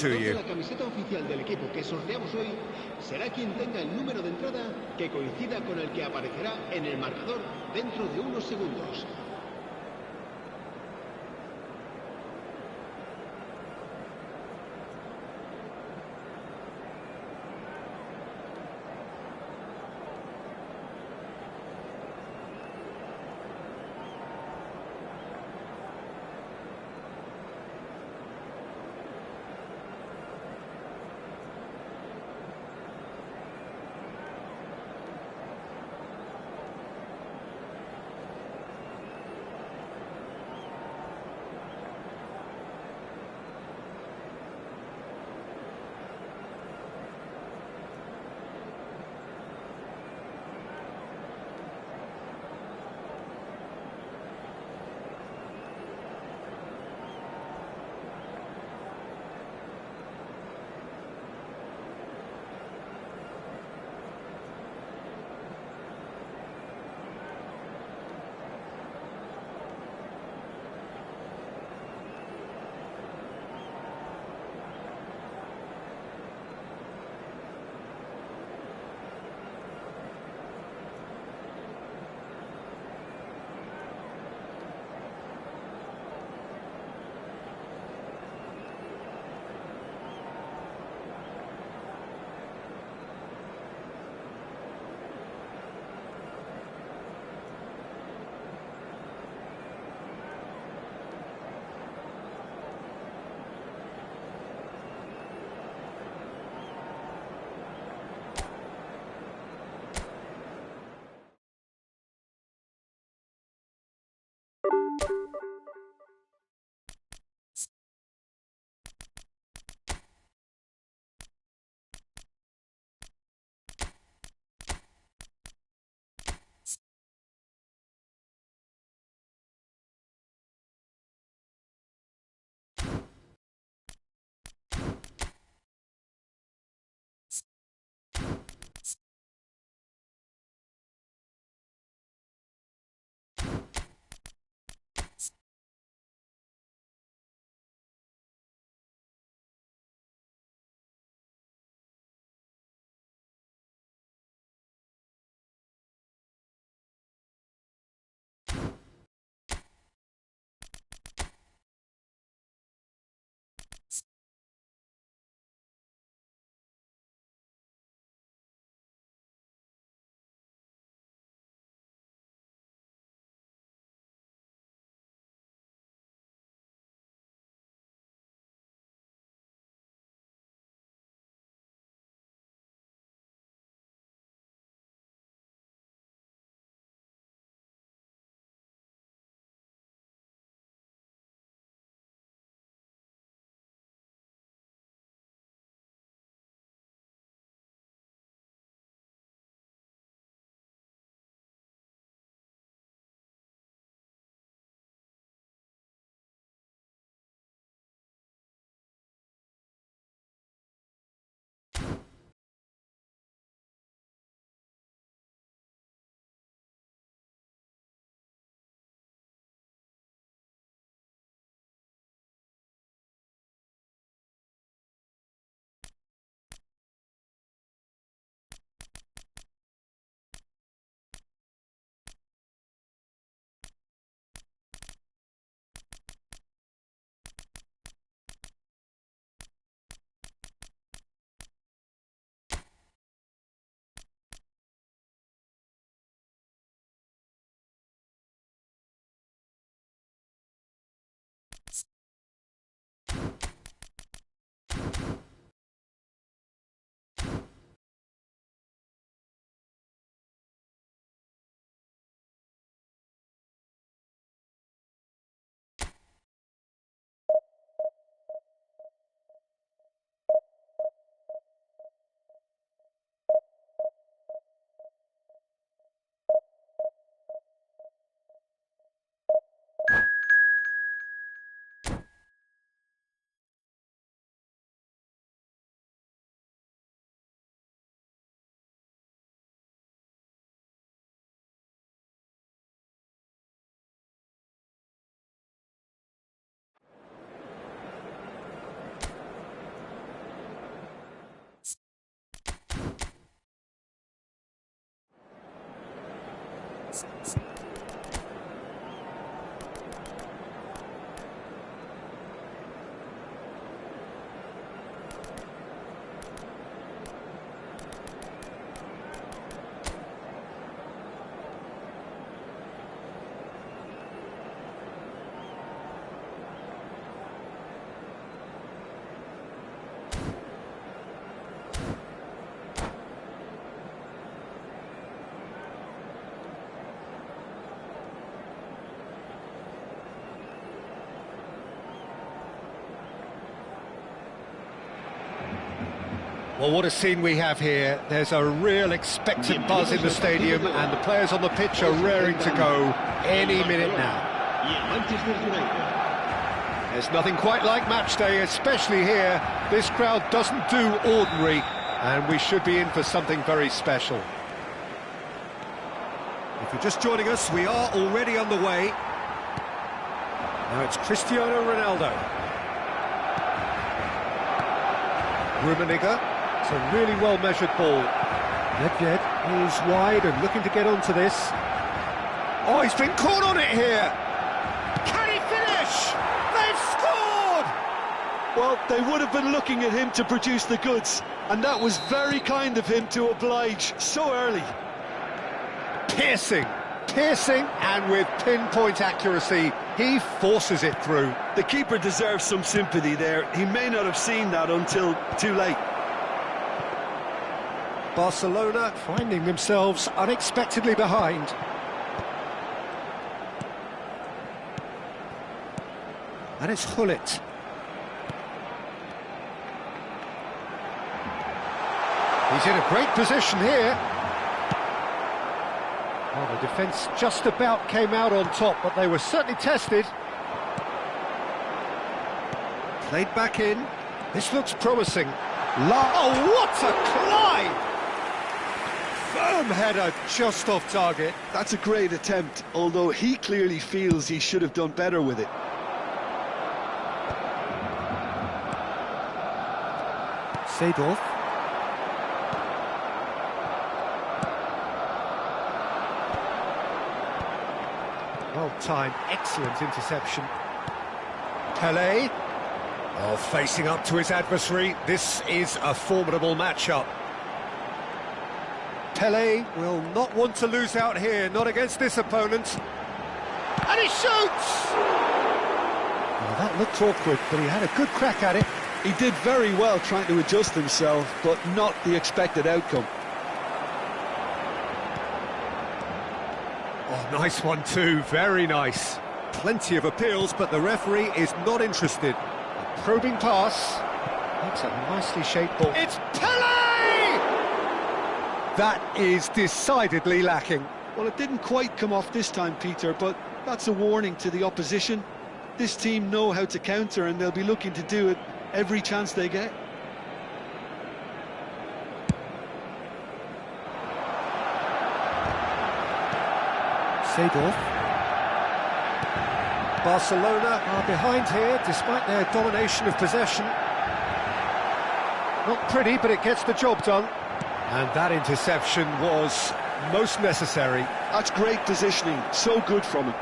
to you. La camiseta oficial del equipo que sorteamos hoy será quien tenga el número de entrada que coincida con el que aparecerá en el marcador dentro de unos segundos. Well, what a scene we have here. There's a real expectant buzz in the stadium, and the players on the pitch are raring to go any minute now. There's nothing quite like match day, especially here. This crowd doesn't do ordinary, and we should be in for something very special. If you're just joining us, we are already on the way. Now it's Cristiano Ronaldo. Rummenigge. It's a really well-measured ball. Nedved is wide and looking to get onto this. Oh, he's been caught on it here! Can he finish? They've scored! Well, they would have been looking at him to produce the goods, and that was very kind of him to oblige so early. Piercing, and with pinpoint accuracy, he forces it through. The keeper deserves some sympathy there. He may not have seen that until too late. Barcelona finding themselves unexpectedly behind. And it's Gullit. He's in a great position here. Well, the defence just about came out on top, but they were certainly tested. Played back in. This looks promising. Oh, what a climb! Firm header just off target. That's a great attempt, although he clearly feels he should have done better with it. Seedorf. Well-timed, excellent interception. Pelé. Oh, facing up to his adversary. This is a formidable matchup. Pelé will not want to lose out here, not against this opponent. And he shoots! Well, that looked awkward, but he had a good crack at it. He did very well trying to adjust himself, but not the expected outcome. Oh, nice one too, very nice. Plenty of appeals, but the referee is not interested. A probing pass. That's a nicely shaped ball. It's Pelé! That is decidedly lacking. Well, it didn't quite come off this time, Peter, but that's a warning to the opposition. This team know how to counter, and they'll be looking to do it every chance they get. Seedorf. Barcelona are behind here, despite their domination of possession. Not pretty, but it gets the job done. And that interception was most necessary. That's great positioning, so good from him.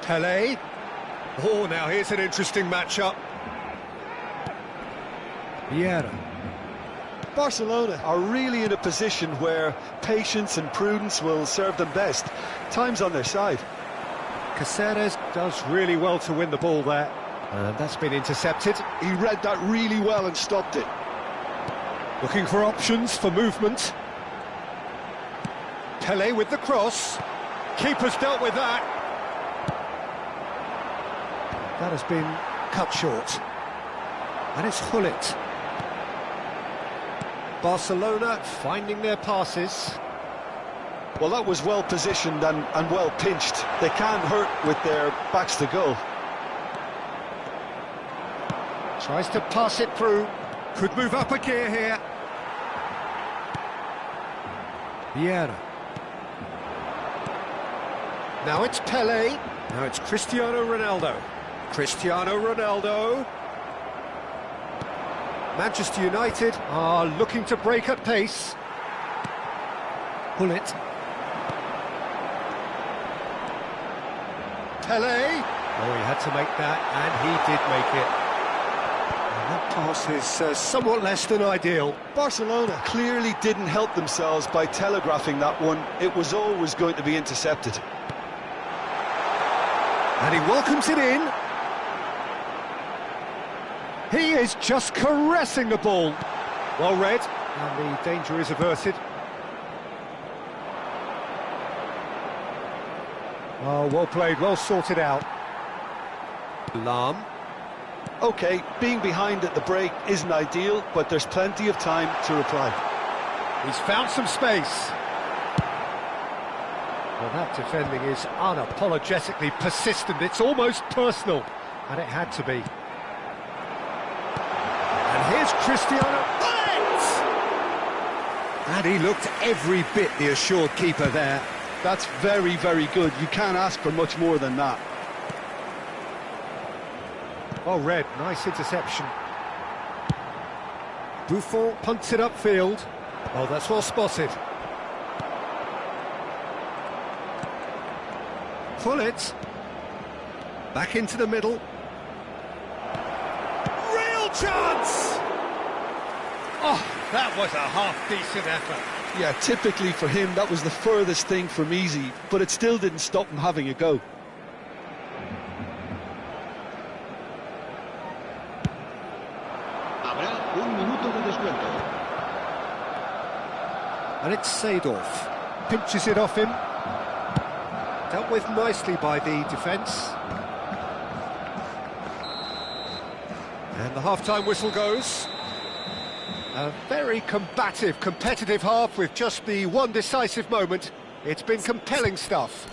Pelé. Oh, now here's an interesting matchup. Vieira. Barcelona are really in a position where patience and prudence will serve them best. Time's on their side. Caceres does really well to win the ball there. And that's been intercepted. He read that really well and stopped it. Looking for options for movement. Pelé with the cross. Keeper's dealt with that. That has been cut short. And it's Gullit. Barcelona finding their passes. Well, that was well positioned and well pinched. They can't hurt with their backs to goal. Tries to pass it through. Could move up a gear here. Vieira. Now it's Pelé. Now it's Cristiano Ronaldo. Cristiano Ronaldo. Manchester United are looking to break at pace. Gullit. Pele. Oh, he had to make that, and he did make it. And that pass is somewhat less than ideal. Barcelona clearly didn't help themselves by telegraphing that one. It was always going to be intercepted. And he welcomes it in. He is just caressing the ball. Well read, and the danger is averted. Oh, well played, well sorted out. Lahm. OK, being behind at the break isn't ideal, but there's plenty of time to reply. He's found some space. Well, that defending is unapologetically persistent. It's almost personal, and it had to be. And here's Cristiano. And he looked every bit the assured keeper there. That's very, very good. You can't ask for much more than that. Well read, nice interception. Buffon punts it upfield. Oh, that's well spotted. Gullit. Back into the middle. Real chance! Oh, that was a half-decent effort. Yeah, typically for him, that was the furthest thing from easy, but it still didn't stop him having a go. Habrá un minuto de descuento. And it's Seedorf. Pinches it off him. Dealt with nicely by the defence. And the half-time whistle goes. A very combative, competitive half with just the one decisive moment. It's been compelling stuff.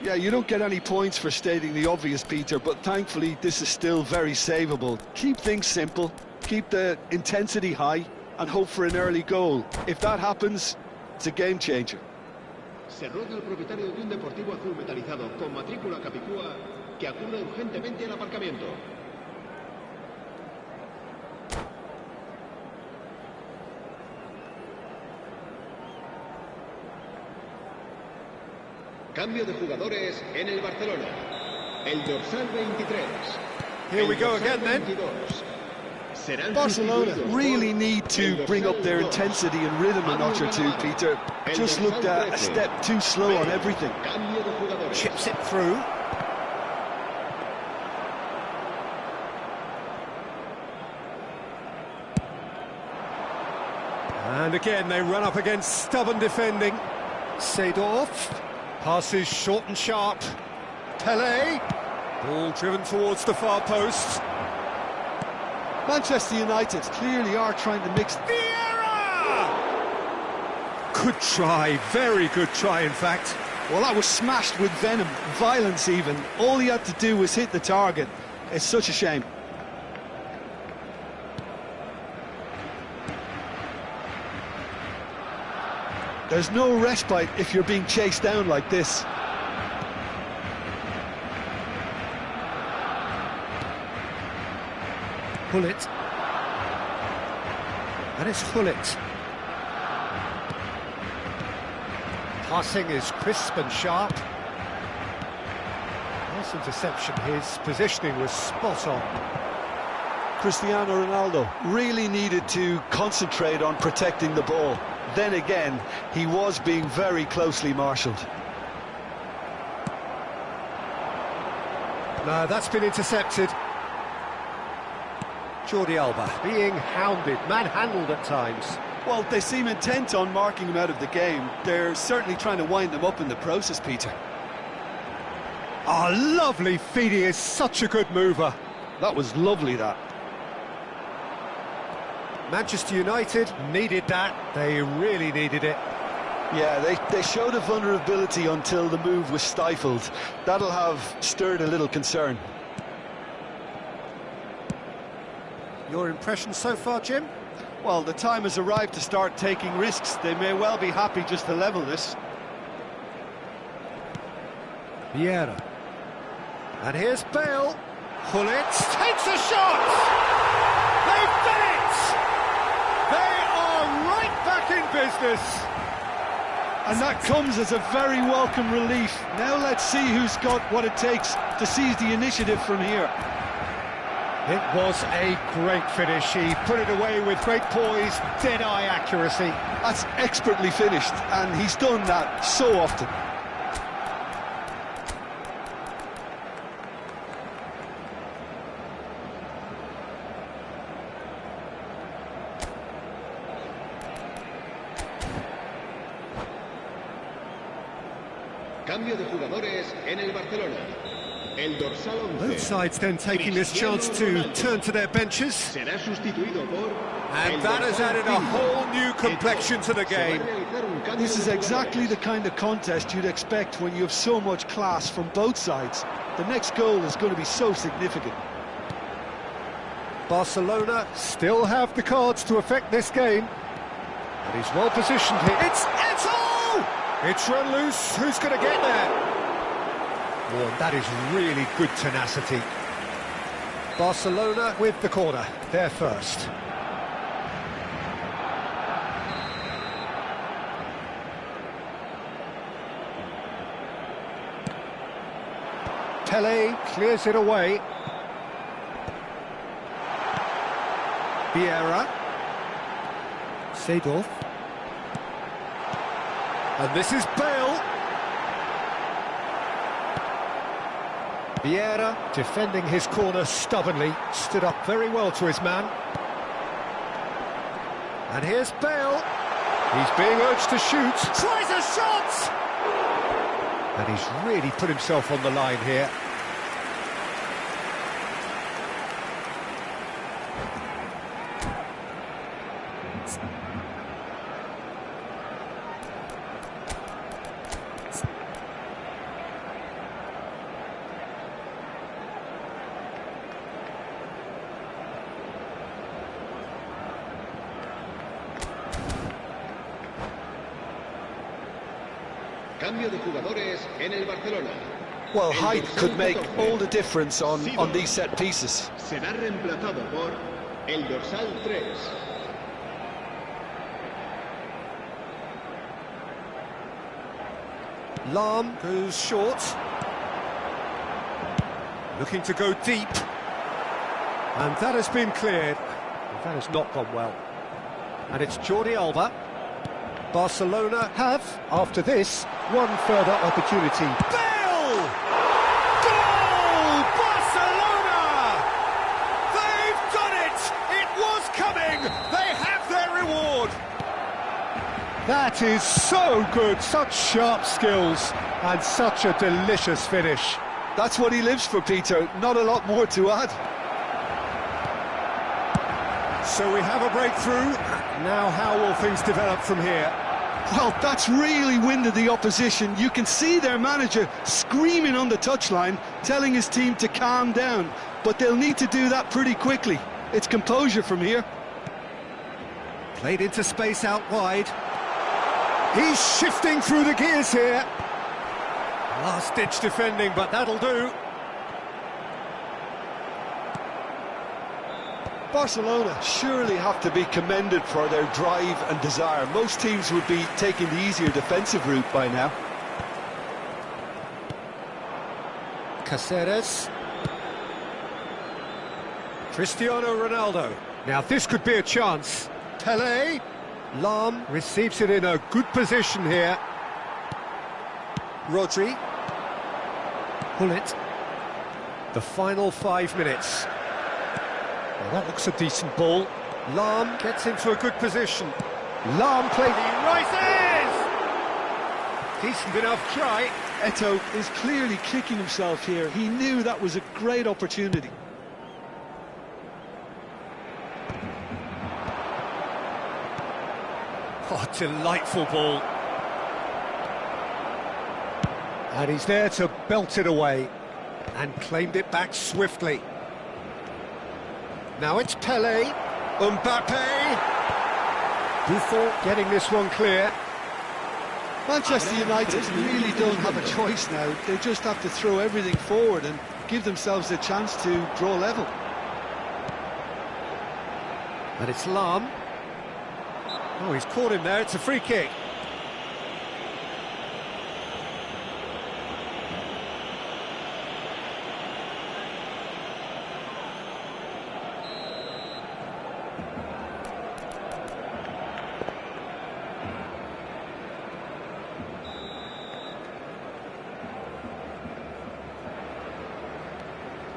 Yeah, you don't get any points for stating the obvious, Peter, but thankfully this is still very savable. Keep things simple, keep the intensity high, and hope for an early goal. If that happens, it's a game changer. Se ruega al propietario de un deportivo azul metalizado con matrícula capicúa que acuda urgentemente al aparcamiento. Cambio de jugadores en el Barcelona. El dorsal 23. Here we go again then. Barcelona really need to bring up their intensity and rhythm a notch or two, Peter. Just looked a step too slow on everything. Chips it through. And again they run up against stubborn defending. Seedorf. Passes short and sharp. Pele. Ball driven towards the far post. Manchester United clearly are trying to mix... Vieira! Good try, very good try in fact. Well, that was smashed with venom, violence even. All he had to do was hit the target. It's such a shame. There's no respite if you're being chased down like this. Gullit. And it's Gullit. Passing is crisp and sharp. Nice interception, his positioning was spot on. Cristiano Ronaldo really needed to concentrate on protecting the ball. Then again, he was being very closely marshalled. No, that's been intercepted. Jordi Alba being hounded, manhandled at times. Well, they seem intent on marking him out of the game. They're certainly trying to wind him up in the process, Peter. Oh, lovely feed, he is such a good mover. That was lovely, that. Manchester United needed that, they really needed it. Yeah, they showed a vulnerability until the move was stifled. That'll have stirred a little concern. Your impression so far, Jim? Well, the time has arrived to start taking risks. They may well be happy just to level this. Vieira. And here's Bale. Gullit takes a shot! They've done it! They are right back in business! And that comes as a very welcome relief. Now let's see who's got what it takes to seize the initiative from here. It was a great finish. He put it away with great poise, dead-eye accuracy. That's expertly finished, and he's done that so often. Cambio de jugadores en el Barcelona. El dorsal 11. Both sides then taking this chance to turn to their benches. Será sustituido por And el that has dorsal added a 5. whole new complexion to the Se va a game. realizar un cambio This is de exactly jugadores. the kind of contest you'd expect when you have so much class from both sides. The next goal is going to be so significant. Barcelona still have the cards to affect this game. And he's well positioned here. It's Eto'o! It's run loose. Who's going to get there? Oh, and that is really good tenacity. Barcelona with the corner. They're first. Pele clears it away. Vieira. Seedorf. And this is Bale. Vieira defending his corner stubbornly, stood up very well to his man. And here's Bale. He's being urged to shoot. Tries a shot! And he's really put himself on the line here. Cambio de jugadores en el Barcelona. Well, El height dorsal could make 14. all the difference on these set pieces. Será reemplazado por el dorsal 3. Lahm goes short. Looking to go deep. And that has been cleared. That has not gone well. And it's Jordi Alba. Barcelona have, after this, one further opportunity. Bale! Goal! Barcelona! They've done it! It was coming! They have their reward! That is so good, such sharp skills, and such a delicious finish. That's what he lives for, Peter. Not a lot more to add. So we have a breakthrough. Now how will things develop from here? Well, that's really winded the opposition. You can see their manager screaming on the touchline, telling his team to calm down. But they'll need to do that pretty quickly. It's composure from here. Played into space out wide. He's shifting through the gears here. Last-ditch defending, but that'll do. Barcelona surely have to be commended for their drive and desire. Most teams would be taking the easier defensive route by now. Caceres. Cristiano Ronaldo. Now this could be a chance. Pele. Lahm receives it in a good position here. Rodri. Gullit. The final 5 minutes. Well, that looks a decent ball. Lahm gets into a good position. Lahm played. He rises! Decent enough try. Eto'o is clearly kicking himself here. He knew that was a great opportunity. Oh, delightful ball. And he's there to belt it away. And claimed it back swiftly. Now it's Pele. Mbappe. Buffon getting this one clear. Manchester United really don't have a choice now. They just have to throw everything forward and give themselves a chance to draw level. And it's Lahm. Oh, he's caught him there. It's a free kick.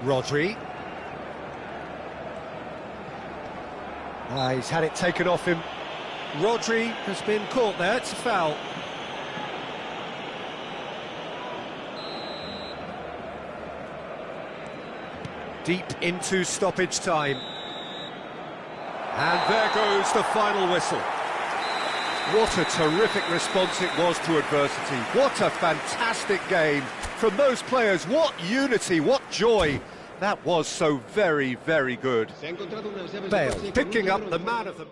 Rodri. He's had it taken off him. Rodri has been caught there, it's a foul. Deep into stoppage time. And there goes the final whistle. What a terrific response it was to adversity. What a fantastic game from those players. What unity, what joy. That was so very, very good. Bale picking up the man of the...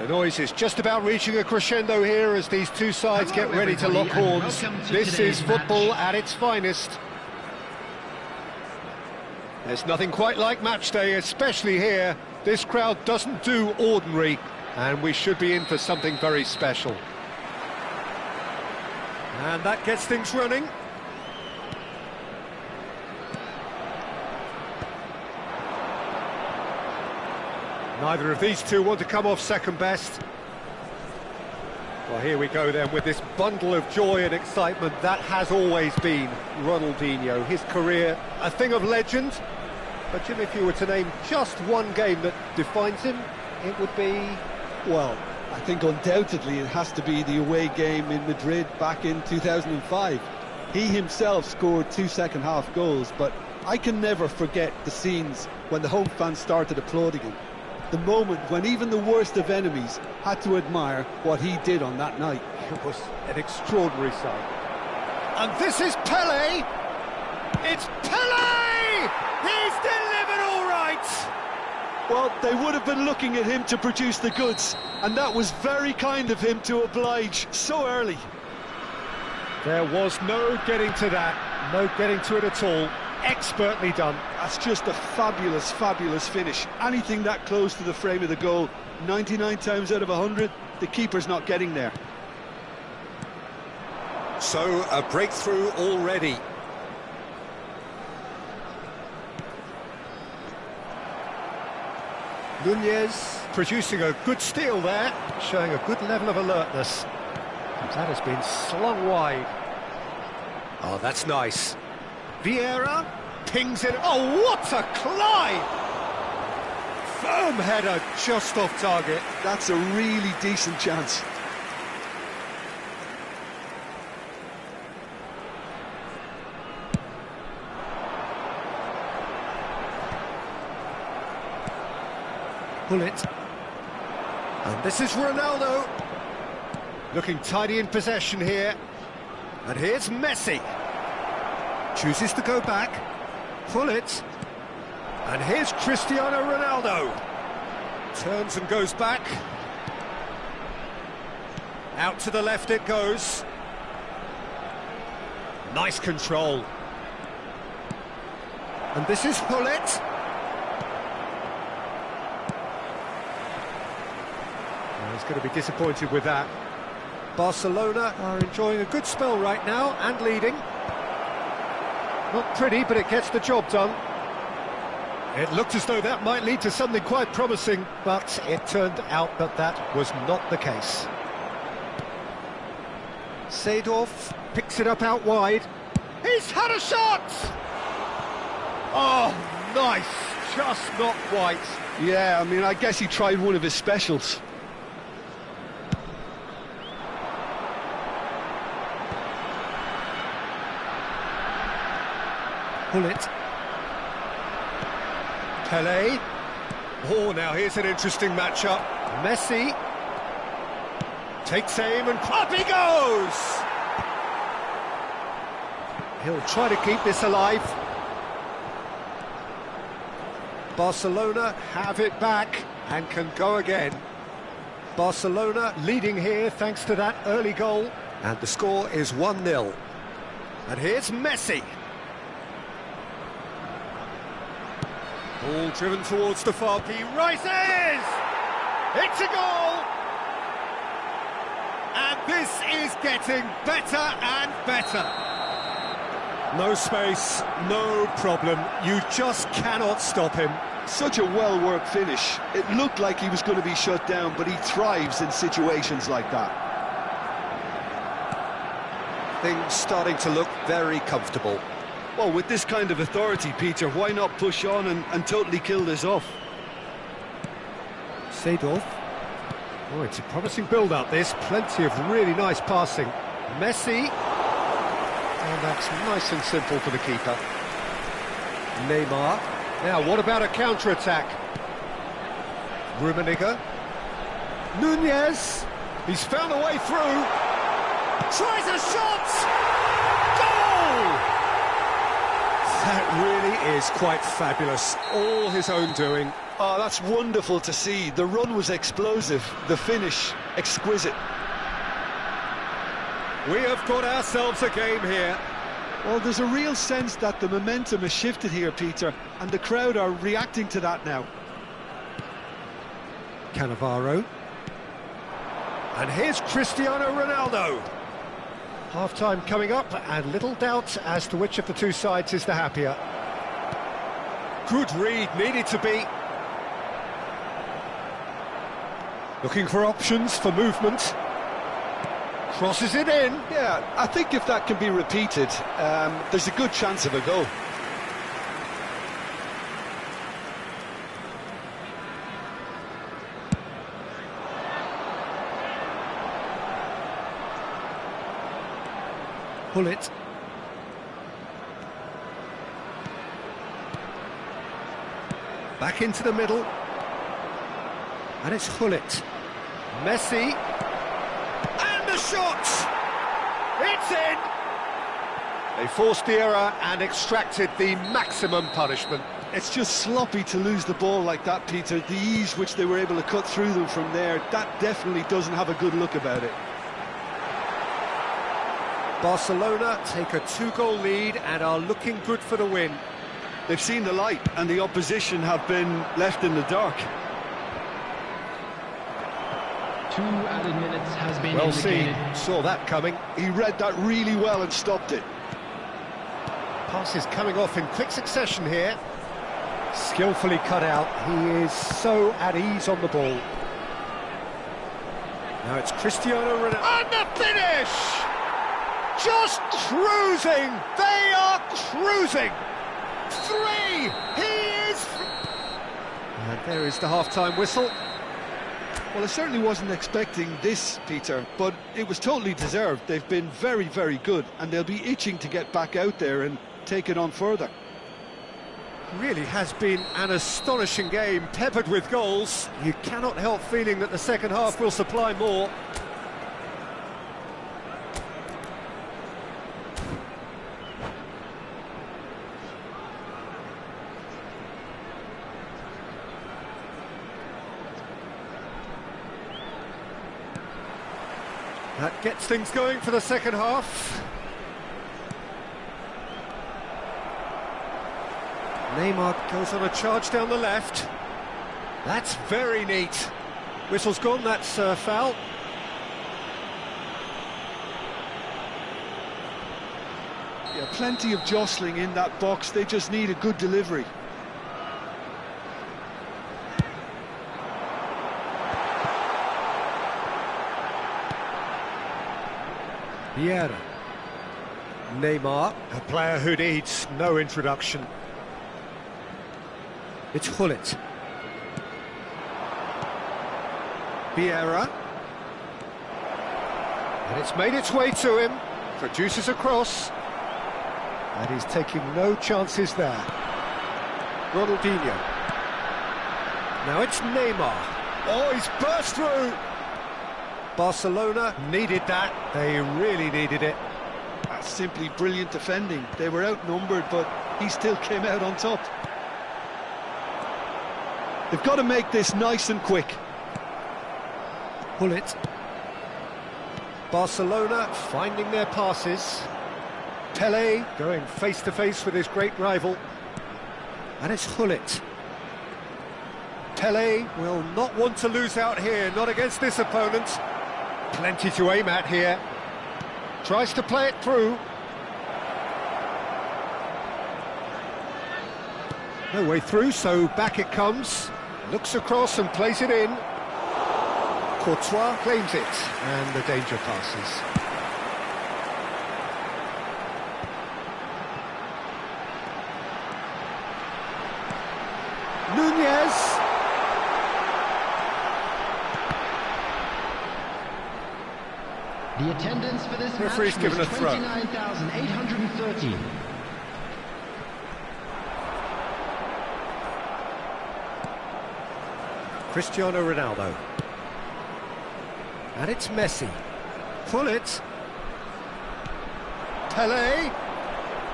The noise is just about reaching a crescendo here as these two sides get ready to lock horns. This is football at its finest. There's nothing quite like match day, especially here. This crowd doesn't do ordinary, and we should be in for something very special. And that gets things running. Neither of these two want to come off second best. Well, here we go then with this bundle of joy and excitement. That has always been Ronaldinho. His career, a thing of legend. But Jim, if you were to name just one game that defines him, it would be... Well, I think undoubtedly it has to be the away game in Madrid back in 2005. He himself scored 2 second-half goals, but I can never forget the scenes when the home fans started applauding him. The moment when even the worst of enemies had to admire what he did on that night. It was an extraordinary sight. And this is Pelé! It's Pelé! He's delivered all right! Well, they would have been looking at him to produce the goods, and that was very kind of him to oblige so early. There was no getting to that, no getting to it at all. Expertly done. That's just a fabulous, fabulous finish. Anything that close to the frame of the goal, 99 times out of 100, the keeper's not getting there. So, a breakthrough already. Nunez producing a good steal there, showing a good level of alertness. That has been slung wide. Oh, that's nice. Vieira pings it. Oh, what a climb! Firm header just off target. That's a really decent chance. Pull it. And this is Ronaldo. Looking tidy in possession here. And here's Messi. Chooses to go back. Pull it. And here's Cristiano Ronaldo. Turns and goes back. Out to the left it goes. Nice control. And this is Hullet. Well, he's going to be disappointed with that. Barcelona are enjoying a good spell right now and leading. Not pretty, but it gets the job done. It looked as though that might lead to something quite promising, but it turned out that that was not the case. Seedorf picks it up out wide. He's had a shot! Oh, nice. Just not quite. Yeah, I mean, I guess he tried one of his specials. Pull it. Pelé. Oh, now here's an interesting matchup. Messi takes aim and up he goes! He'll try to keep this alive. Barcelona have it back and can go again. Barcelona leading here thanks to that early goal. And the score is 1-0. And here's Messi. Ball driven towards the far he rises! It's a goal! And this is getting better and better. No space, no problem. You just cannot stop him. Such a well-worked finish. It looked like he was going to be shut down, but he thrives in situations like that. Things starting to look very comfortable. Well, with this kind of authority, Peter, why not push on and totally kill this off? Seedorf. Oh, it's a promising build-up, this. Plenty of really nice passing. Messi. And that's nice and simple for the keeper. Neymar. Now, what about a counter-attack? Rummenigge. Nunez. He's found a way through. Tries a shot! Goal! That really is quite fabulous. All his own doing. Oh, that's wonderful to see. The run was explosive, the finish exquisite. We have got ourselves a game here. Well, there's a real sense that the momentum has shifted here, Peter, and the crowd are reacting to that now. Cannavaro. And here's Cristiano Ronaldo. Half-time coming up, and little doubt as to which of the two sides is the happier. Good read, needed to be. Looking for options for movement. Crosses it in. Yeah, I think if that can be repeated, there's a good chance of a goal. Gullit. Back into the middle. And it's Gullit. Messi. And the shot! It's in! They forced the error and extracted the maximum punishment. It's just sloppy to lose the ball like that, Peter. The ease which they were able to cut through them from there, that definitely doesn't have a good look about it. Barcelona take a 2-goal lead and are looking good for the win. They've seen the light and the opposition have been left in the dark. 2 added minutes has been Well indicated. seen, saw that coming. He read that really well and stopped it. Passes coming off in quick succession here. Skillfully cut out. He is so at ease on the ball. Now it's Cristiano Ronaldo. And the finish! Just cruising! They are cruising! 3! He is... And there is the half-time whistle. Well, I certainly wasn't expecting this, Peter, but it was totally deserved. They've been very, very good, and they'll be itching to get back out there and take it on further. Really has been an astonishing game, peppered with goals. You cannot help feeling that the second half will supply more. That gets things going for the second half. Neymar goes on a charge down the left. That's very neat. Whistle's gone, that's foul. Yeah, plenty of jostling in that box. They just need a good delivery. Vieira. Neymar, a player who needs no introduction. It's Gullit. Vieira. And it's made its way to him. Produces a cross. And he's taking no chances there. Ronaldinho. Now it's Neymar. Oh, he's burst through! Barcelona needed that. They really needed it. That's simply brilliant defending. They were outnumbered, but he still came out on top. They've got to make this nice and quick. Gullit. Barcelona finding their passes. Pelé going face-to-face with his great rival. And it's Gullit. Pelé will not want to lose out here, not against this opponent. Plenty to aim at here. Tries to play it through. No way through, so back it comes. Looks across and plays it in. Courtois claims it, and the danger passes. Nunez. The attendance for this Referee's match given was a throw. 29,830. Cristiano Ronaldo. And it's Messi. Pull it. Pelé.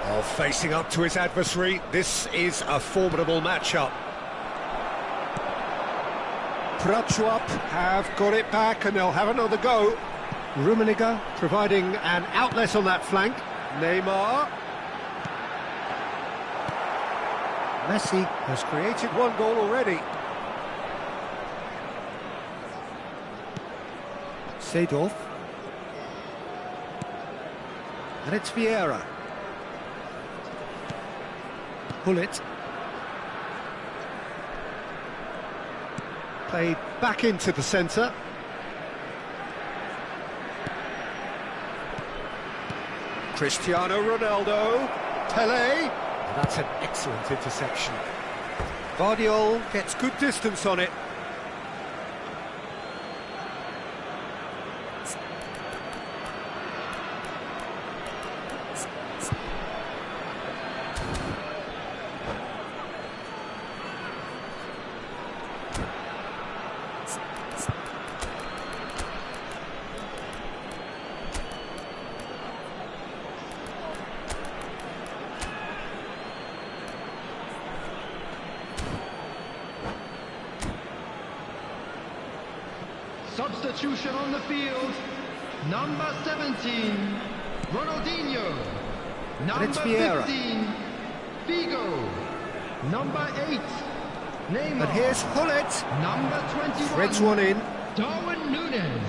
Oh, facing up to his adversary, this is a formidable matchup. Prachuap have got it back and they'll have another go. Rummenigge providing an outlet on that flank. Neymar. Messi has created one goal already. Seedorf. And it's Vieira. Gullit. Played back into the centre. Cristiano Ronaldo. Pelé. That's an excellent interception. Guardiola gets good distance on it. Substitution on the field. Number 17, Ronaldinho. Number Vieira. 15, Figo. Number 8, Neymar. And here's Gullit. Number 21, Threads one in. Darwin Núñez.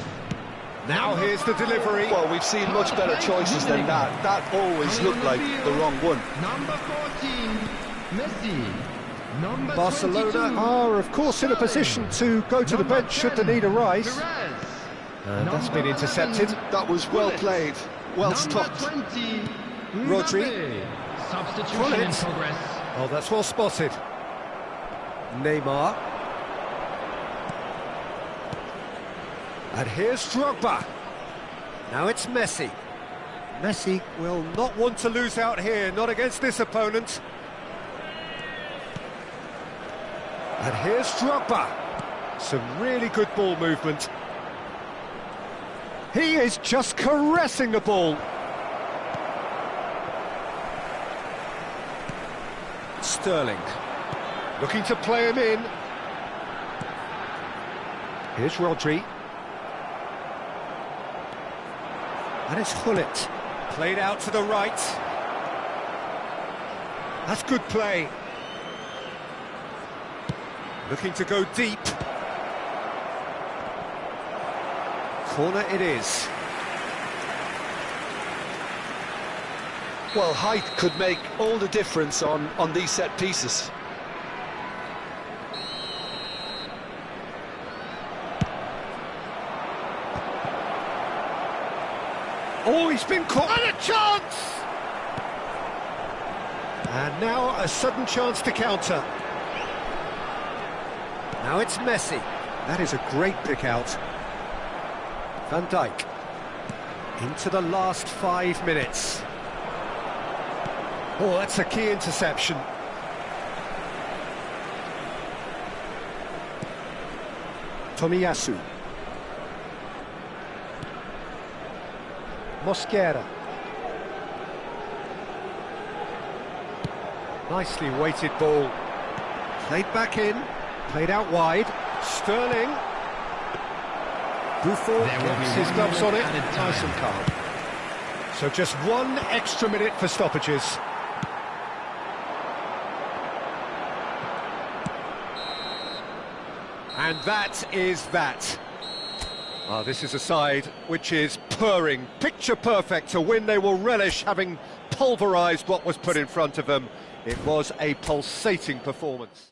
Now here's the delivery. Well, we've seen much better choices than that. That always looked like the wrong one. Number 14, Messi. Number Barcelona 22, are, of course, in a position to go to the Number bench should the 10, need arise. Perez. And that's been Number intercepted. 11, That was well Gullit. played, well Number stopped. 20, Rodri. Mbappe. Substitution Gullit. in progress. Oh, that's well spotted. Neymar. And here's Drogba. Now it's Messi. Messi will not want to lose out here, not against this opponent. And here's Drogba. Some really good ball movement. He is just caressing the ball. Sterling. Looking to play him in. Here's Rodri. And it's Gullit. Played out to the right. That's good play. Looking to go deep. Corner it is. Well, height could make all the difference on these set pieces. Oh, he's been caught. And a chance! And now a sudden chance to counter. Now it's Messi. That is a great pick out. Van Dijk. Into the last 5 minutes. Oh, that's a key interception. Tomiyasu. Mosquera. Nicely weighted ball. Played back in. Played out wide. Sterling. Buffon gets his gloves on it. Nice and calm. So just 1 extra minute for stoppages. And that is that. Ah, this is a side which is purring, picture perfect to win. They will relish having pulverised what was put in front of them. It was a pulsating performance.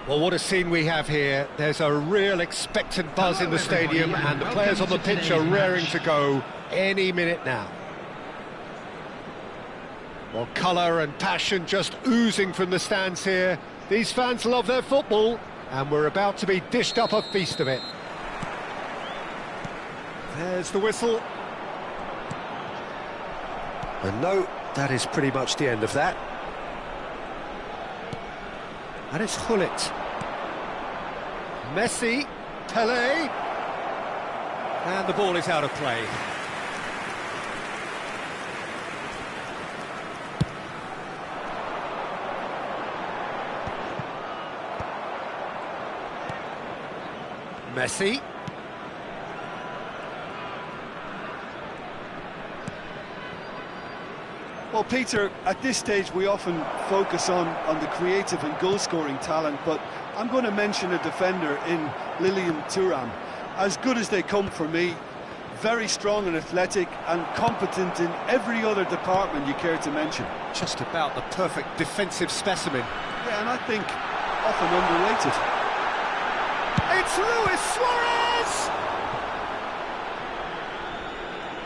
Well, what a scene we have here. There's a real expectant buzz in the stadium, and the players on the pitch are raring to go any minute now. Well, colour and passion just oozing from the stands here. These fans love their football, and we're about to be dished up a feast of it. There's the whistle. And no, that is pretty much the end of that. And it's Gullit. Messi, Pelé, and the ball is out of play. Messi. Well, Peter, at this stage we often focus on the creative and goal-scoring talent, but I'm going to mention a defender in Lilian Thuram. As good as they come for me, very strong and athletic and competent in every other department you care to mention. Just about the perfect defensive specimen. Yeah, and I think often underrated. It's Luis Suarez!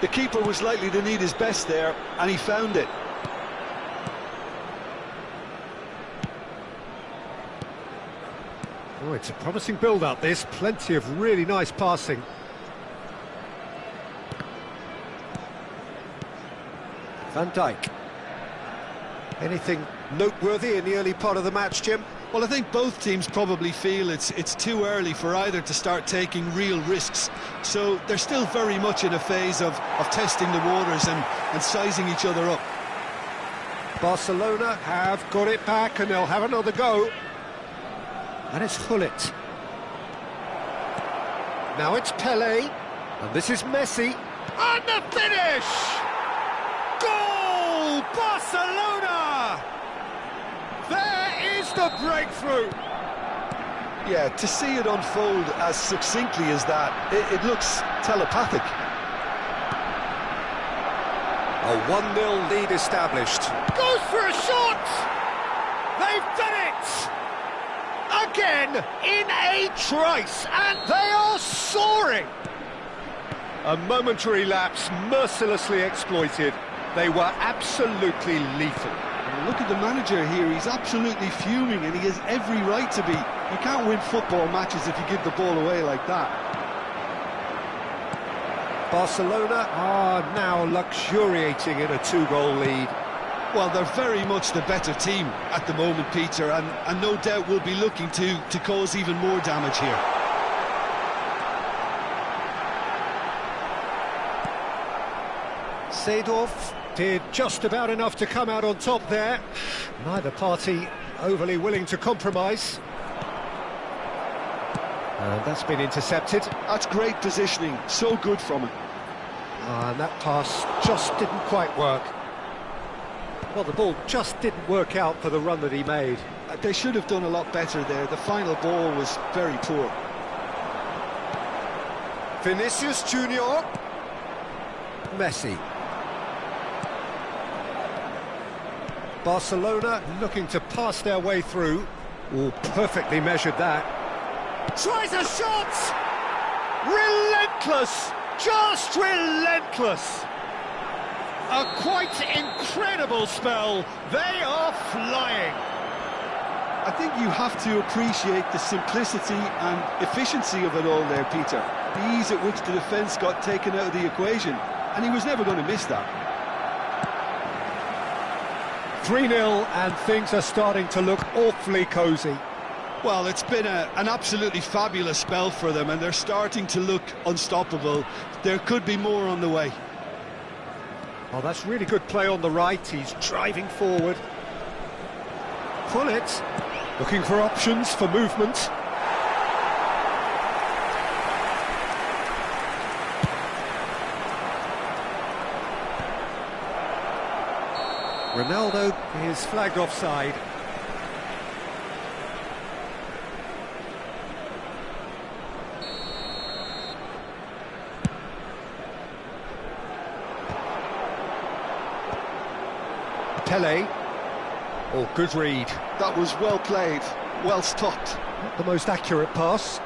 The keeper was likely to need his best there, and he found it. Oh, it's a promising build-up, this. Plenty of really nice passing. Van Dijk. Anything noteworthy in the early part of the match, Jim? Well, I think both teams probably feel it's too early for either to start taking real risks. So they're still very much in a phase of testing the waters and sizing each other up. Barcelona have got it back and they'll have another go. And it's Gullit. Now it's Pelé. And this is Messi. And the finish! Goal! Barcelona! There is the breakthrough! Yeah, to see it unfold as succinctly as that, it looks telepathic. A 1-0 lead established. Goes for a shot! They've done it! Again, in a trice, and they are soaring! A momentary lapse mercilessly exploited. They were absolutely lethal. Look at the manager here, he's absolutely fuming and he has every right to be. You can't win football matches if you give the ball away like that. Barcelona are now luxuriating in a 2-goal lead. Well, they're very much the better team at the moment, Peter, and no doubt will be looking to cause even more damage here. Seedorf did just about enough to come out on top there. Neither party overly willing to compromise. And that's been intercepted. That's great positioning, so good from him. And that pass just didn't quite work. Well, the ball just didn't work out for the run that he made. They should have done a lot better there. The final ball was very poor. Vinicius Junior. Messi. Barcelona looking to pass their way through. Oh, perfectly measured that. Tries a shot! Relentless! Just relentless! A quite incredible spell. They are flying. I think you have to appreciate the simplicity and efficiency of it all there, Peter. The ease at which the defence got taken out of the equation, and he was never going to miss that. 3-0, and things are starting to look awfully cosy. Well, it's been an absolutely fabulous spell for them, and they're starting to look unstoppable. There could be more on the way. Oh, that's really good play on the right. He's driving forward. Gullit looking for options for movement. Ronaldo is flagged offside. Pelé. Oh, good read. That was well played. well stopped. Not the most accurate pass.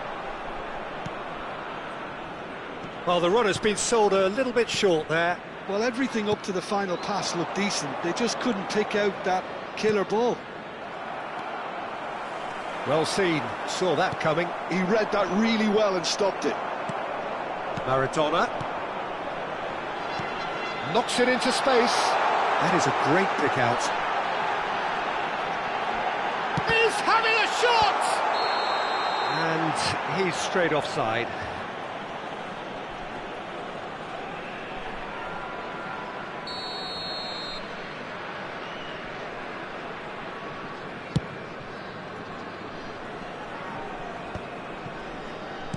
Well, the run has been sold a little bit short there. Well, everything up to the final pass looked decent. They just couldn't pick out that killer ball. Well seen, saw that coming. He read that really well and stopped it. Maradona knocks it into space. That is a great pick out. He's having a shot! And he's straight offside.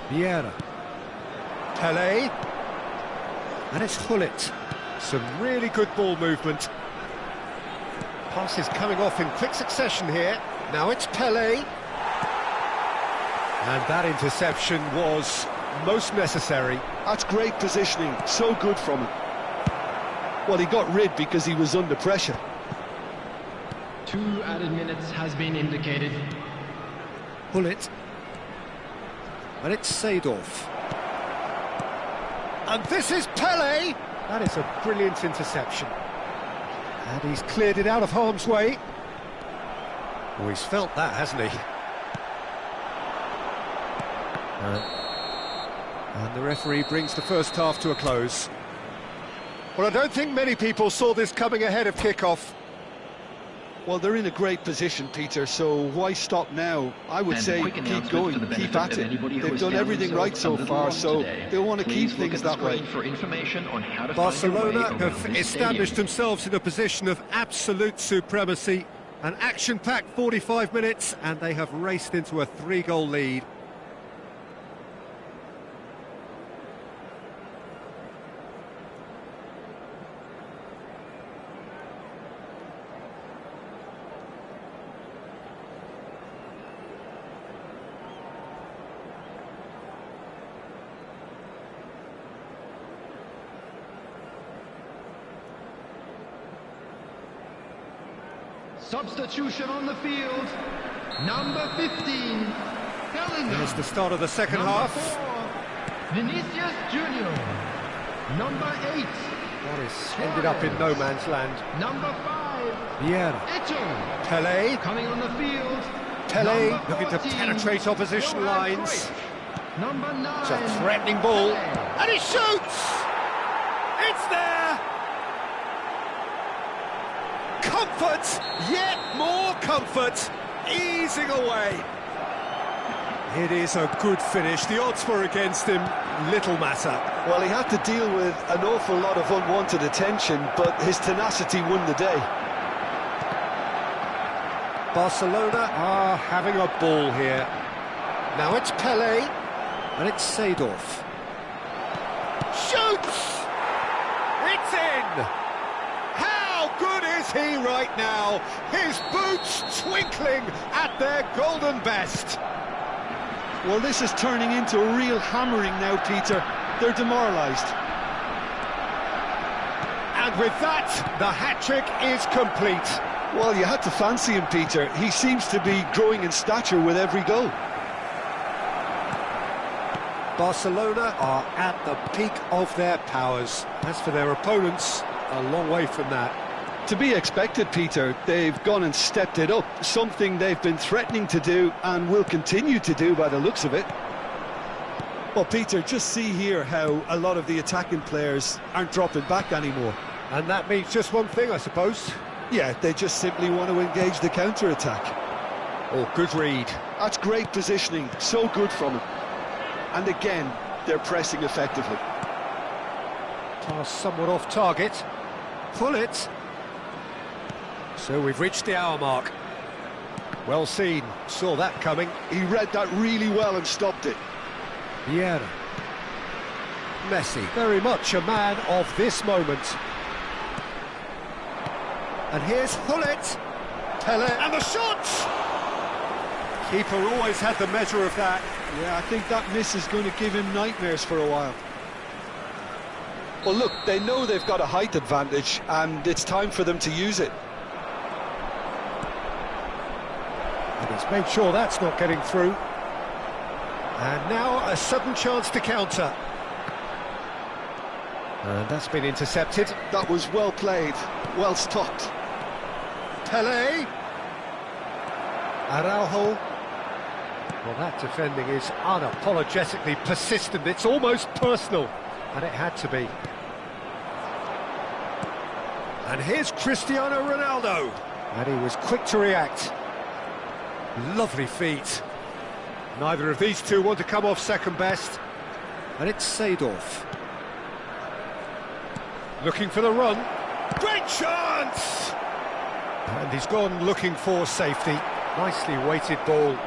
Vieira. Pelé. And it's Gullit. Some really good ball movement. Passes coming off in quick succession here. Now it's Pelé. And that interception was most necessary. That's great positioning, so good from him. Well, he got rid because he was under pressure. 2 added minutes has been indicated. Gullit. And it's Seedorf. And this is Pelé! That is a brilliant interception. And he's cleared it out of harm's way. Oh, he's felt that, hasn't he? And the referee brings the first half to a close. Well, I don't think many people saw this coming ahead of kick-off. Well, they're in a great position, Peter, so why stop now? I would say keep going, keep at it. They've done everything right so far, so they'll want to keep things that way. Barcelona have established themselves in a position of absolute supremacy. An action-packed 45 minutes, and they have raced into a 3-goal lead. Substitution on the field. Number 15, Bellingham. Here's the start of the second half. 4, Vinicius Junior. Number 8. That is ended up in no man's land. Number 5, Vieira. Eto. Pelé. Coming on the field. Pelé Number looking to 14, penetrate opposition Johan lines. Cruyff. Number 9. It's a threatening ball. Pelé. And he shoots! It's there! Comfort! Yet more comfort! Easing away. It is a good finish. The odds were against him. Little matter. Well, he had to deal with an awful lot of unwanted attention, but his tenacity won the day. Barcelona are having a ball here. Now it's Pelé, and it's Seedorf. Shoots! It's in! How good is he right now? His boots twinkling at their golden best. Well, this is turning into a real hammering now, Peter. They're demoralised. And with that, the hat-trick is complete. Well, you had to fancy him, Peter. He seems to be growing in stature with every goal. Barcelona are at the peak of their powers. As for their opponents, a long way from that. To be expected, Peter. They've gone and stepped it up, something they've been threatening to do and will continue to do by the looks of it. Well, Peter, just see here how a lot of the attacking players aren't dropping back anymore. And that means just one thing, I suppose. Yeah, they just simply want to engage the counter-attack. Oh, good read. That's great positioning, so good from him. And again, they're pressing effectively. Pass somewhat off target. Pull it. So we've reached the hour mark. Well seen, saw that coming. He read that really well and stopped it. Vieira. Messi, very much a man of this moment. And here's Gullit. Pelé, and the shot! Keeper always had the measure of that. Yeah, I think that miss is going to give him nightmares for a while. Well, look, they know they've got a height advantage, and it's time for them to use it. And he's He's made sure that's not getting through. And now a sudden chance to counter. And that's been intercepted. That was well played, well stopped. Pelé. Araujo. Well, that defending is unapologetically persistent. It's almost personal, and it had to be. And here's Cristiano Ronaldo. And he was quick to react. Lovely feet. Neither of these two want to come off second best. And it's Seedorf. Looking for the run. Great chance! And he's gone looking for safety. Nicely weighted ball.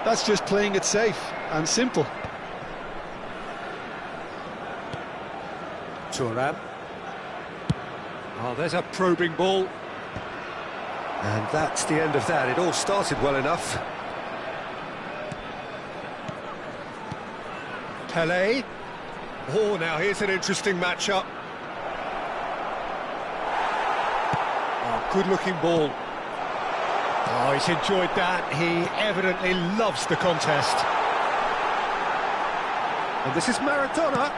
That's just playing it safe and simple. Thuram. Oh, there's a probing ball. And that's the end of that. It all started well enough. Pelé. Oh, now here's an interesting matchup. Oh, good-looking ball. Oh, he's enjoyed that. He evidently loves the contest. And this is Maradona.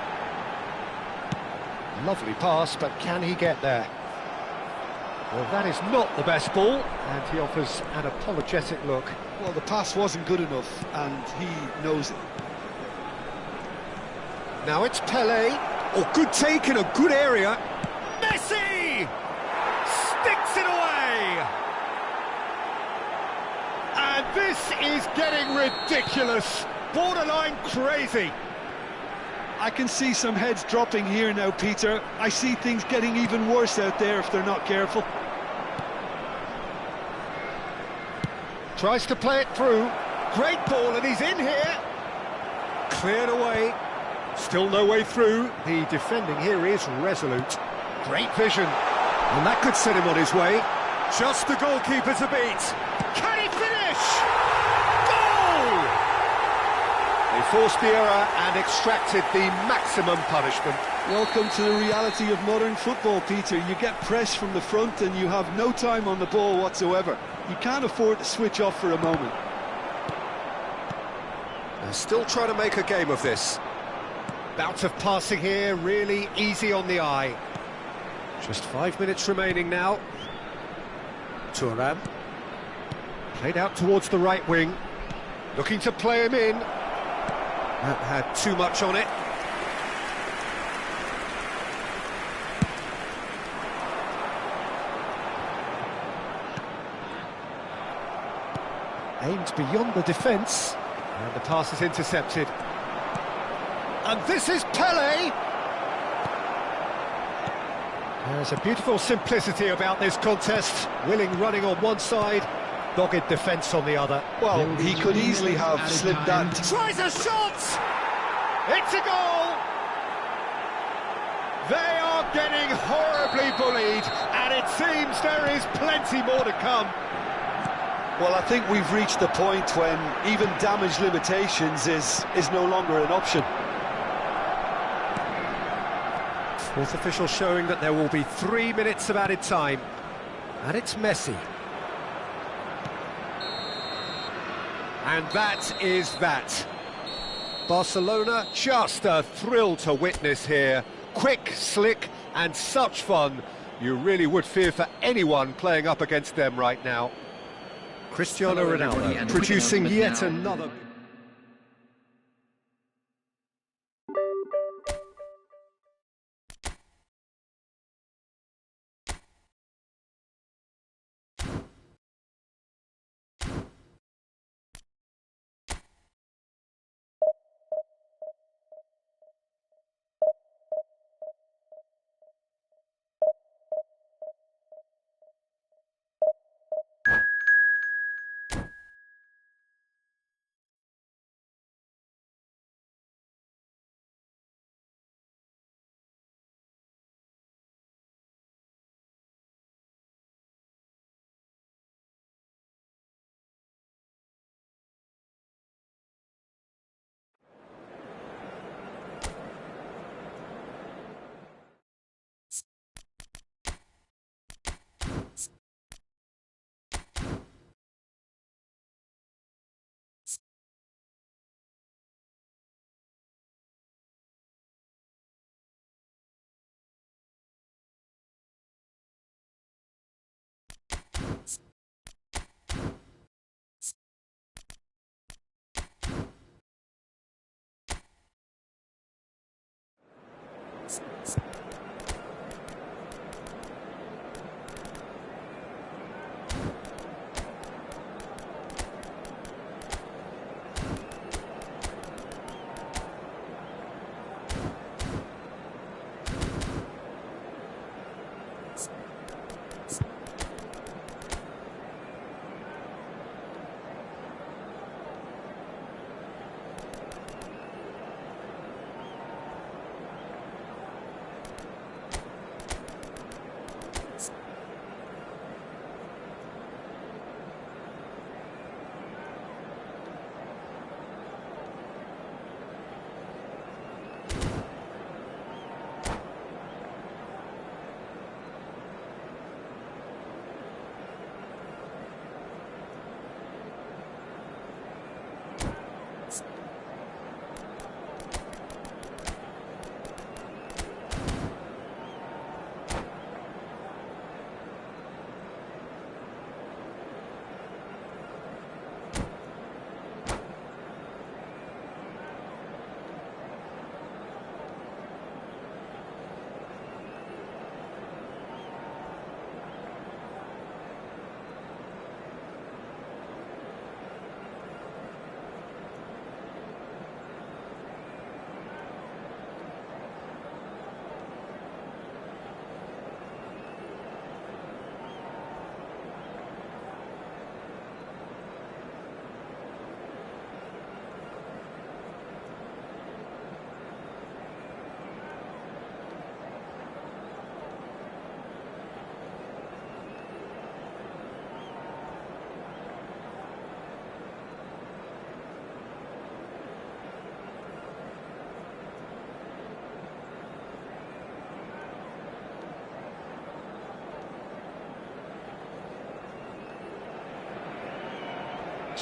Lovely pass, but can he get there? Well, that is not the best ball, and he offers an apologetic look. Well, the pass wasn't good enough, and he knows it. Now it's Pelé. Oh, good take in a good area. Messi! Sticks it away! And this is getting ridiculous. Borderline crazy. I can see some heads dropping here now, Peter. I see things getting even worse out there if they're not careful. Tries to play it through. Great ball, and he's in here. Cleared away. Still no way through. The defending here is resolute. Great vision. And that could set him on his way. Just the goalkeeper to beat. Can he finish? Goal! They forced the error and extracted the maximum punishment. Welcome to the reality of modern football, Peter. You get pressed from the front and you have no time on the ball whatsoever. You can't afford to switch off for a moment. They're still trying to make a game of this. Bout of passing here, really easy on the eye. Just 5 minutes remaining now. Thuram. Played out towards the right wing. Looking to play him in. That had too much on it. Aimed beyond the defence. And the pass is intercepted. And this is Pelé! There's a beautiful simplicity about this contest. Willing running on one side, dogged defence on the other. Well, he could easily have slipped that. Tries a shot! It's a goal! They are getting horribly bullied, and it seems there is plenty more to come. Well, I think we've reached the point when even damage limitations is no longer an option. Fourth official showing that there will be 3 minutes of added time. And it's Messi. And that is that. Barcelona, just a thrill to witness here. Quick, slick, and such fun. You really would fear for anyone playing up against them right now. Cristiano Ronaldo producing yet another...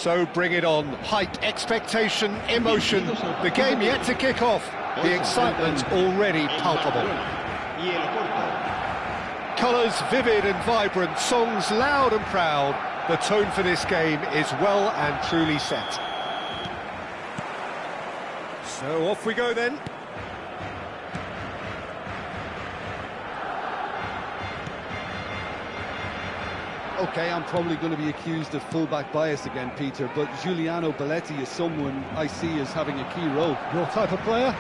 So bring it on. Hype, expectation, emotion. The game yet to kick off. The excitement already palpable. Colours vivid and vibrant, songs loud and proud. The tone for this game is well and truly set. So off we go then. Okay, I'm probably going to be accused of fullback bias again, Peter, but Giuliano Belletti is someone I see as having a key role. Your type of player?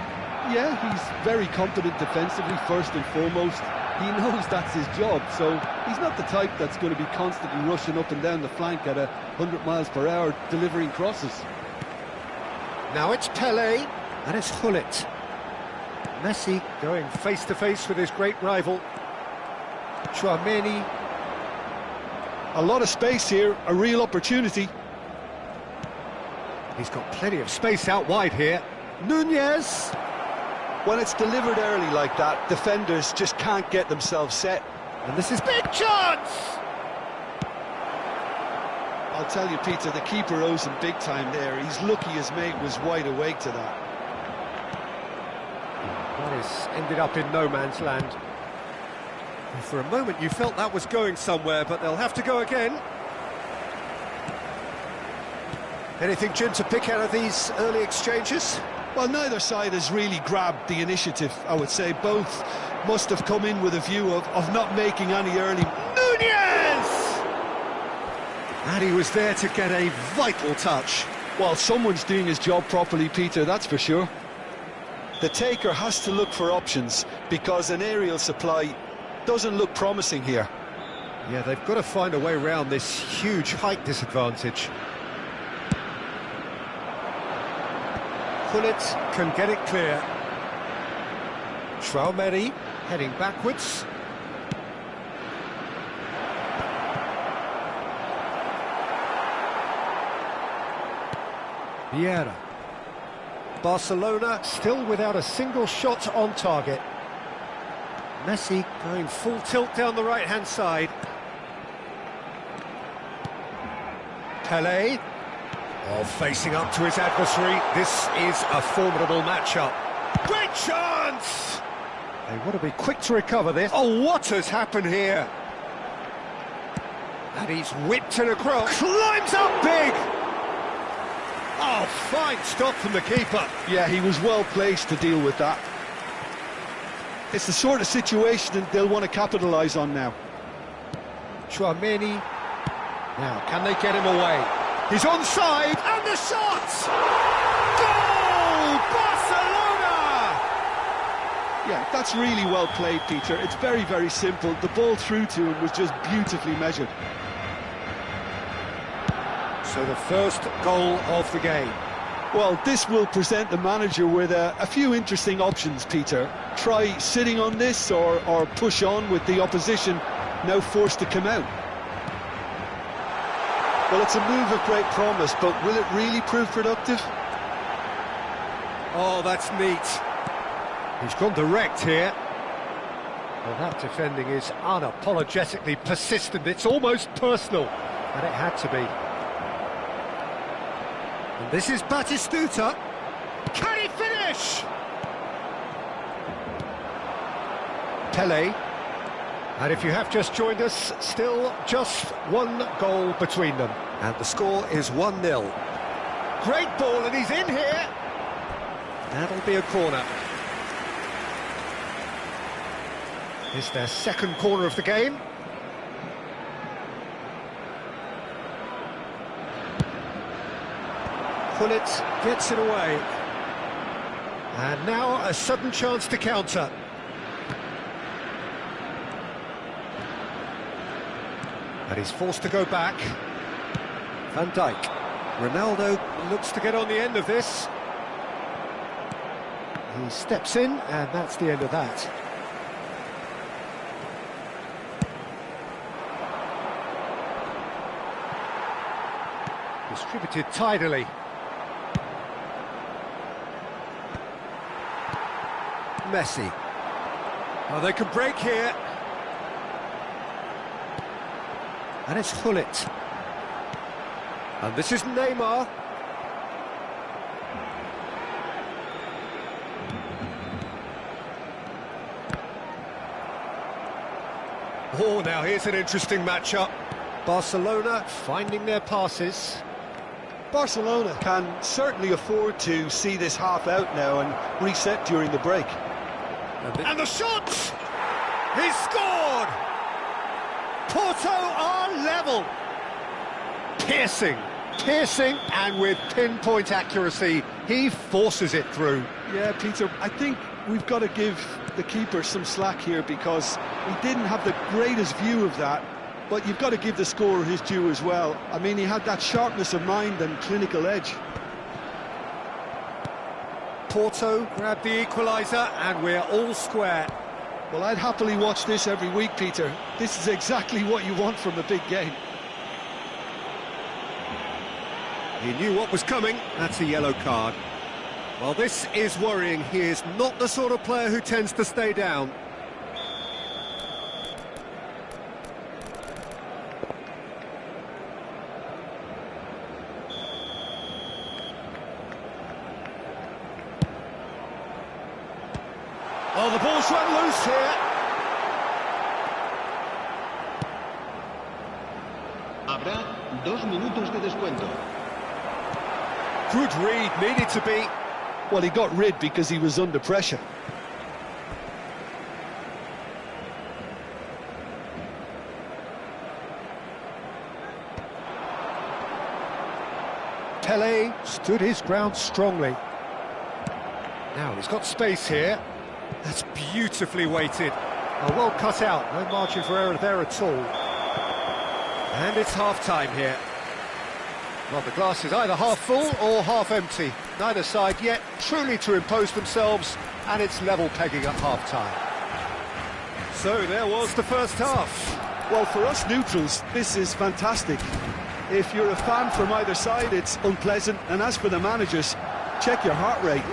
Yeah, he's very competent defensively, first and foremost. He knows that's his job, so he's not the type that's going to be constantly rushing up and down the flank at 100 miles per hour, delivering crosses. Now it's Pelé, and it's Gullit. Messi going face-to-face with his great rival. Tchouaméni. A lot of space here, a real opportunity. He's got plenty of space out wide here. Nunez. When it's delivered early like that, defenders just can't get themselves set. And this is big chance! I'll tell you, Peter, the keeper owes him big time there. He's lucky his mate was wide awake to that. That has ended up in no man's land. For a moment you felt that was going somewhere, but they'll have to go again. Anything, Jim, to pick out of these early exchanges? Well, neither side has really grabbed the initiative, I would say. Both must have come in with a view of not making any early... Nunez! And he was there to get a vital touch. Well, someone's doing his job properly, Peter, that's for sure. The taker has to look for options, because an aerial supply doesn't look promising here. Yeah, they've got to find a way around this huge height disadvantage. Gullit can get it clear. Tchouaméni heading backwards. Vieira. Barcelona still without a single shot on target. Messi going full tilt down the right-hand side. Pelé, facing up to his adversary. This is a formidable matchup. Great chance! They want to be quick to recover this. Oh, what has happened here? And he's whipped it across. Climbs up big! Oh, fine stop from the keeper. Yeah, he was well placed to deal with that. It's the sort of situation that they'll want to capitalise on now. Tchouameni. Now, can they get him away? He's onside, and the shot! Goal! Barcelona! Yeah, that's really well played, Peter. It's very, very simple. The ball through to him was just beautifully measured. So the first goal of the game. Well, this will present the manager with a few interesting options, Peter. Try sitting on this or push on with the opposition now forced to come out. Well, it's a move of great promise, but will it really prove productive? Oh, that's neat. He's gone direct here. Well, that defending is unapologetically persistent. It's almost personal, and it had to be. And this is Batistuta. Can he finish? Pele. And if you have just joined us, still just one goal between them. And the score is 1-0. Great ball, and he's in here. That'll be a corner. Is their second corner of the game. Gullit gets it away. And now a sudden chance to counter. And he's forced to go back. Van Dijk. Ronaldo looks to get on the end of this. He steps in, and that's the end of that. Distributed tidily. Messi. Oh, they can break here. And it's Gullit. And this is Neymar. Oh, now here's an interesting matchup. Barcelona finding their passes. Barcelona can certainly afford to see this half out now and reset during the break. And the shot! He's scored! Porto are level! Piercing, and with pinpoint accuracy, he forces it through. Yeah, Peter, I think we've got to give the keeper some slack here because he didn't have the greatest view of that, but you've got to give the scorer his due as well. I mean, he had that sharpness of mind and clinical edge. Porto grabbed the equaliser, and we're all square. Well, I'd happily watch this every week, Peter. This is exactly what you want from a big game. He knew what was coming. That's a yellow card. Well, this is worrying. He is not the sort of player who tends to stay down. Oh, the ball's run loose here. Habrá 2 minutos de descuento. Good read, needed to be. Well, he got rid because he was under pressure. Pele stood his ground strongly. Now he's got space here. That's beautifully weighted. Oh, well cut out, no margin for error there at all. And it's half-time here. Well, the glass is either half full or half empty. Neither side yet truly to impose themselves, and it's level pegging at half-time. So there was the first half. Well, for us neutrals, this is fantastic. If you're a fan from either side, it's unpleasant. And as for the managers, check your heart rate.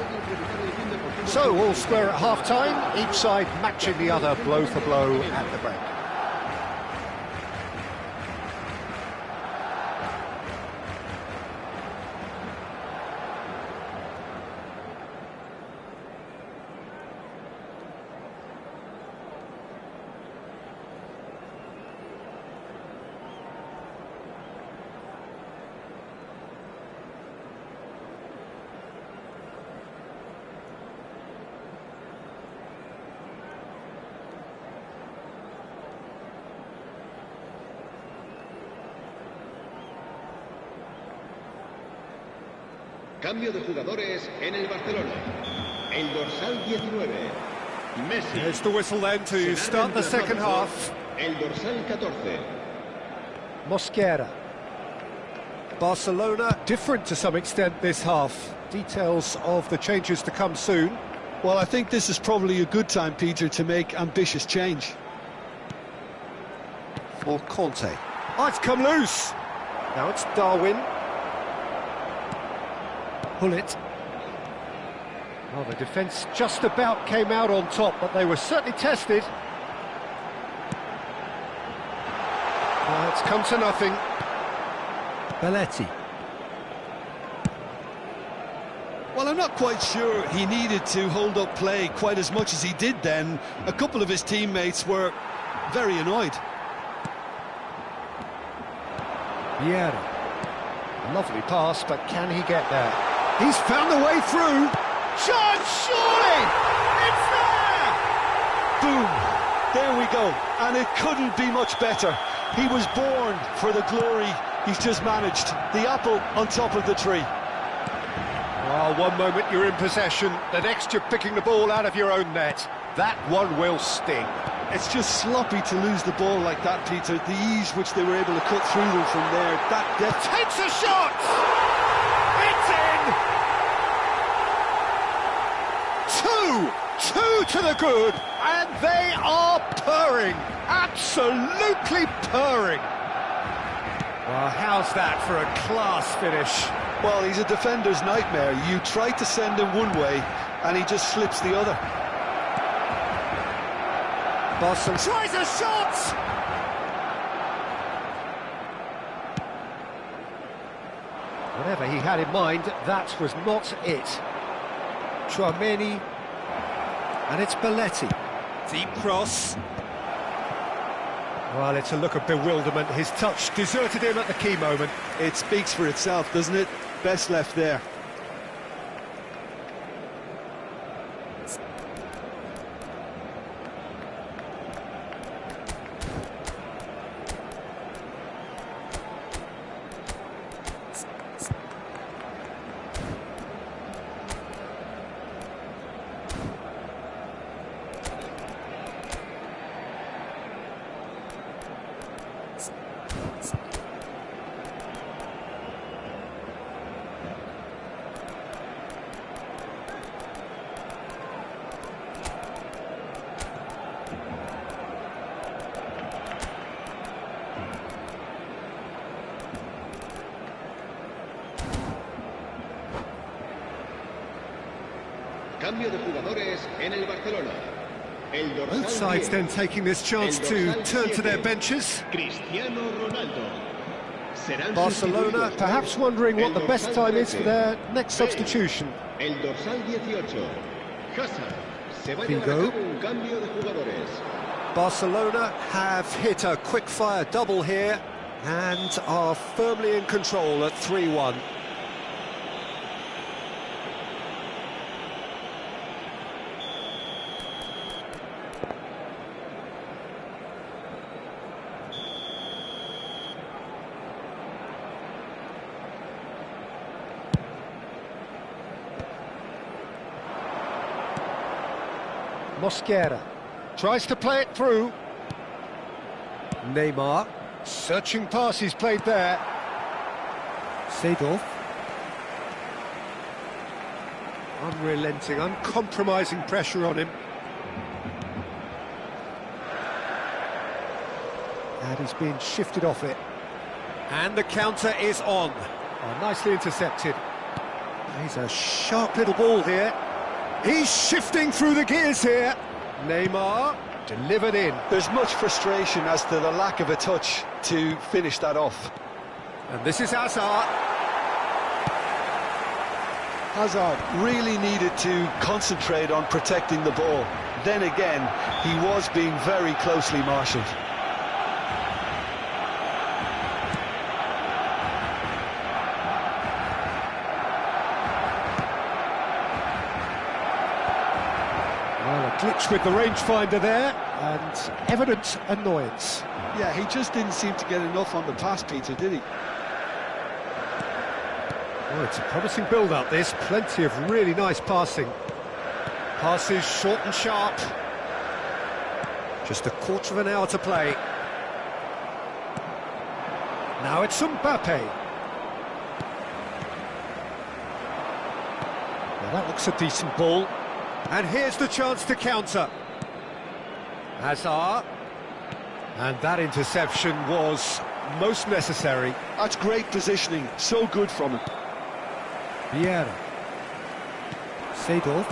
So, all square at half-time, each side matching the other blow for blow at the break. Cambio de jugadores en el Barcelona. El dorsal 19, Messi. There's the whistle then to start the second half. El dorsal 14. Mosquera. Barcelona different to some extent this half. Details of the changes to come soon. Well, I think this is probably a good time, Peter, to make ambitious change. For Conte. Oh, it's come loose. Now it's Darwin. Hullet. Well, the defence just about came out on top, but they were certainly tested. Well, it's come to nothing. Belletti. Well, I'm not quite sure he needed to hold up play quite as much as he did then. A couple of his teammates were very annoyed. Vieira. Lovely pass, but can he get there? He's found the way through. Chance, surely! It's there! Boom! There we go. And it couldn't be much better. He was born for the glory he's just managed. The apple on top of the tree. Well, one moment you're in possession, the next you're picking the ball out of your own net. That one will sting. It's just sloppy to lose the ball like that, Peter. The ease which they were able to cut through them from there. That depth. Takes a shot! It's in! Two to the good, and they are purring. Absolutely purring. Well, how's that for a class finish? Well, he's a defender's nightmare. You try to send him one way, and he just slips the other. Boston tries a shot! Whatever he had in mind, that was not it. Tchouaméni, and it's Belletti. Deep cross. Well, it's a look of bewilderment. His touch deserted him at the key moment. It speaks for itself, doesn't it? Best left there. Cambio de jugadores en el Barcelona. El dorsal Both sides 10, then taking this chance to turn to their 7, benches. Cristiano Ronaldo. Serán Barcelona sustituidos perhaps por wondering what el the best dorsal time is for 13, their next Bale. substitution. El dorsal 18, Hazard. Se va a llevar Figo. a cabo un cambio de jugadores. Barcelona have hit a quick-fire double here and are firmly in control at 3-1. Mosquera tries to play it through. Neymar, searching passes played there. Seedorf. Unrelenting, uncompromising pressure on him. And he's being shifted off it. And the counter is on. Oh, nicely intercepted. He's a sharp little ball here. He's shifting through the gears here. Neymar delivered in. There's much frustration as to the lack of a touch to finish that off. And this is Hazard. Hazard really needed to concentrate on protecting the ball. Then again, he was being very closely marshalled. Well, a glitch with the rangefinder there, and evident annoyance. Yeah, he just didn't seem to get enough on the pass, Peter, did he? Oh, it's a promising build-up, this. Plenty of really nice passing. Passes short and sharp. Just a quarter of an hour to play. Now it's Mbappe. Well, that looks a decent ball. And here's the chance to counter. Hazard. And that interception was most necessary. That's great positioning, so good from him. Vieira. Seedorf.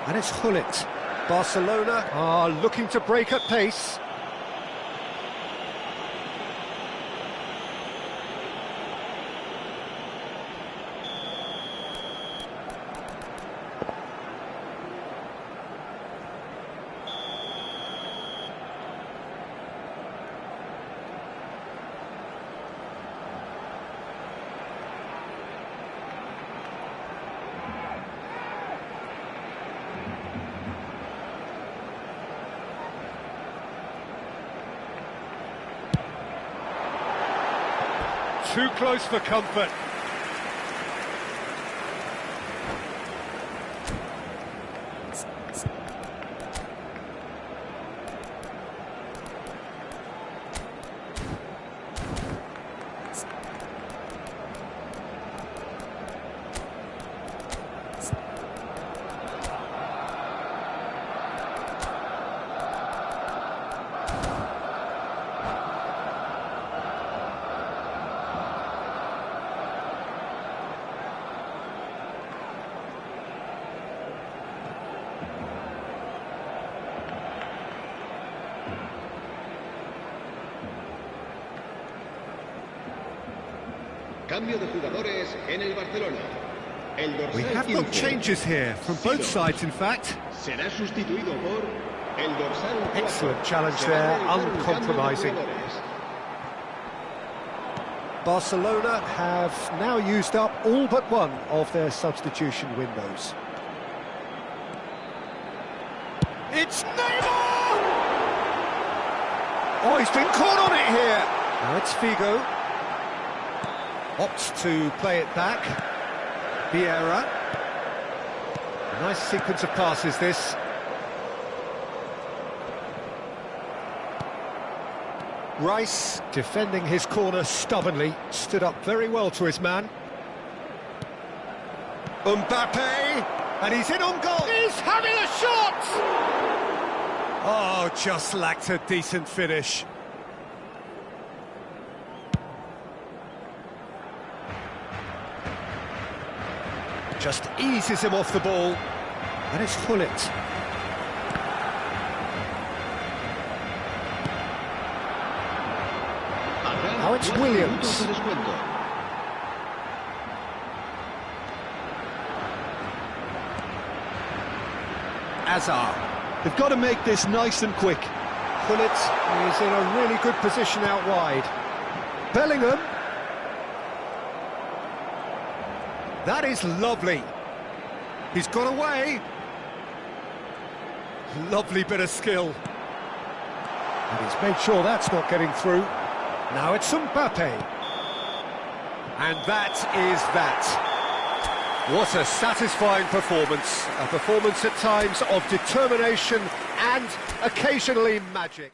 And it's Gullit. Barcelona are looking to break at pace. Too close for comfort. Cambio de jugadores en el Barcelona. El dorsal We have got 15, changes here, from both sides in fact. será sustituido por el dorsal 4. Excellent challenge Se there, va a realizar un cambio de uncompromising. jugadores. Barcelona have now used up all but one of their substitution windows. It's Neymar! Oh, he's been caught on it here! Now it's Figo. Opts to play it back. Vieira. Nice sequence of passes, this. Rice, defending his corner stubbornly, stood up very well to his man. Mbappe, and he's in on goal. He's having a shot! Oh, just lacked a decent finish. Just eases him off the ball. And it's Gullit. Now it's 4 Williams. minutos de descuento. Hazard. They've got to make this nice and quick. Gullit is in a really good position out wide. Bellingham. That is lovely. He's got away. Lovely bit of skill. And he's made sure that's not getting through. Now it's Mbappe. And that is that. What a satisfying performance. A performance at times of determination and occasionally magic.